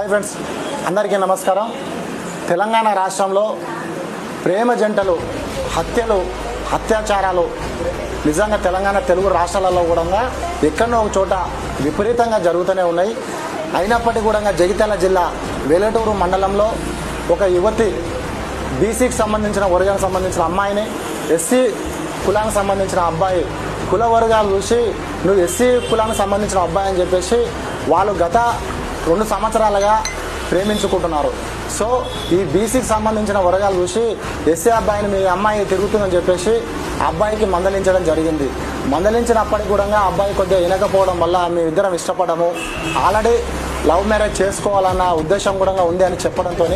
Hi friends, అందరికీ నమస్కారం. తెలంగాణ రాష్ట్రంలో ప్రేమ జంటలు హత్యలు అత్యాచారాలు నిజంగా తెలంగాణ తెలుగు రాష్ట్రాలలో కూడా ఎక్కడో ఒక చోట విపరీతంగా జరుగుతూనే ఉన్నాయి. అయినప్పటికీ కూడా జగిత్యాల జిల్లా వెల్లటూరు మండలంలో ఒక యువతి బీసీకి సంబంధించిన వర్గానికి సంబంధించిన అమ్మాయిని ఎస్సీ కులానికి సంబంధించిన అబ్బాయి కుల వర్గాలు చూసి నువ్వు ఎస్సీ కులానికి సంబంధించిన అబ్బాయి అని చెప్పేసి వాళ్ళు గత 2 సంవత్సరాలుగా ప్రేమించుకుంటున్నారు. సో ఈ బీసీకి సంబంధించిన వర్గాలు చూసి ఎస్సీ అబ్బాయిని మీ అమ్మాయి తిరుగుతుందని చెప్పేసి అబ్బాయికి మందలించడం జరిగింది. మందలించినప్పటికీ కూడా అబ్బాయి కొద్దిగా వినకపోవడం వల్ల మేమిద్దరం ఇష్టపడము, ఆల్రెడీ లవ్ మ్యారేజ్ చేసుకోవాలన్న ఉద్దేశం కూడా ఉంది అని చెప్పడంతో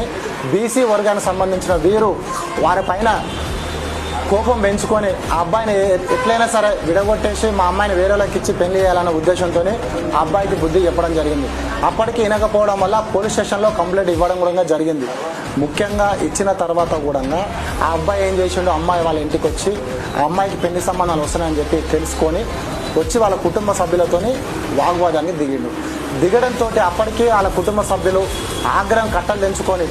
బీసీ వర్గానికి సంబంధించిన వీరు వారిపైన కోపం పెంచుకొని ఆ అబ్బాయిని ఎట్లయినా సరే విడగొట్టేసి మా అమ్మాయిని వేరేలోకి ఇచ్చి పెళ్లి చేయాలన్న ఉద్దేశంతో ఆ అబ్బాయికి బుద్ధి చెప్పడం జరిగింది. అప్పటికి వినకపోవడం వల్ల పోలీస్ స్టేషన్లో కంప్లైంట్ ఇవ్వడం కూడా జరిగింది. ముఖ్యంగా ఇచ్చిన తర్వాత కూడా ఆ అబ్బాయి ఏం చేసిండో అమ్మాయి వాళ్ళ ఇంటికి వచ్చి ఆ అమ్మాయికి పెళ్లి సంబంధాలు వస్తున్నాయని చెప్పి తెలుసుకొని వచ్చి వాళ్ళ కుటుంబ సభ్యులతోని వాగ్వాదానికి దిగడంతో అప్పటికీ వాళ్ళ కుటుంబ సభ్యులు ఆగ్రహం కట్టలు తెంచుకొని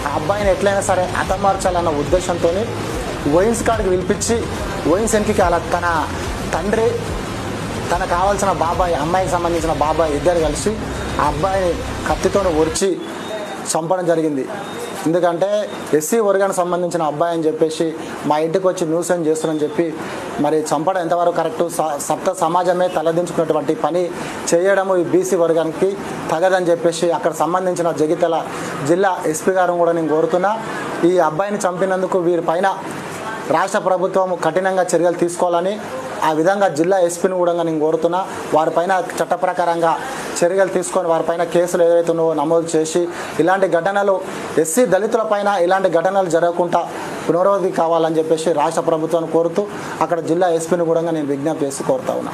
ఆ అబ్బాయిని ఎట్లయినా సరే హతమార్చాలన్న ఉద్దేశంతో వైన్స్ కాడికి పిలిపించి వైన్స్ వెనక్కి అలా తన తండ్రి తనకు కావాల్సిన బాబాయ్ అమ్మాయికి సంబంధించిన బాబాయ్ ఇద్దరు కలిసి ఆ అబ్బాయిని కత్తితో ఒడిచి చంపడం జరిగింది. ఎందుకంటే ఎస్సీ వర్గానికి సంబంధించిన అబ్బాయి అని చెప్పేసి మా ఇంటికి వచ్చి న్యూసెన్స్ చేస్తున్నారని చెప్పి మరి చంపడం ఎంతవరకు కరెక్టు? సప్త సమాజమే తలదించుకున్నటువంటి పని చేయడము ఈ బీసీ వర్గానికి తగదని చెప్పేసి అక్కడ సంబంధించిన జగిత్యాల జిల్లా ఎస్పీ గారు కూడా నేను కోరుతున్నా. ఈ అబ్బాయిని చంపినందుకు వీరిపైన రాష్ట్ర ప్రభుత్వం కఠినంగా చర్యలు తీసుకోవాలని ఆ విధంగా జిల్లా ఎస్పీని కూడా నేను కోరుతున్నా. వారిపైన చట్ట ప్రకారంగా చర్యలు తీసుకొని వారిపైన కేసులు ఏదైతే ఉన్నావో నమోదు చేసి ఇలాంటి ఘటనలు ఎస్సీ దళితులపైన ఇలాంటి ఘటనలు జరగకుండా పునరావృత్తి కావాలని చెప్పేసి రాష్ట్ర ప్రభుత్వాన్ని కోరుతూ అక్కడ జిల్లా ఎస్పీని కూడా నేను విజ్ఞప్తి చేసి కోరుతా ఉన్నా.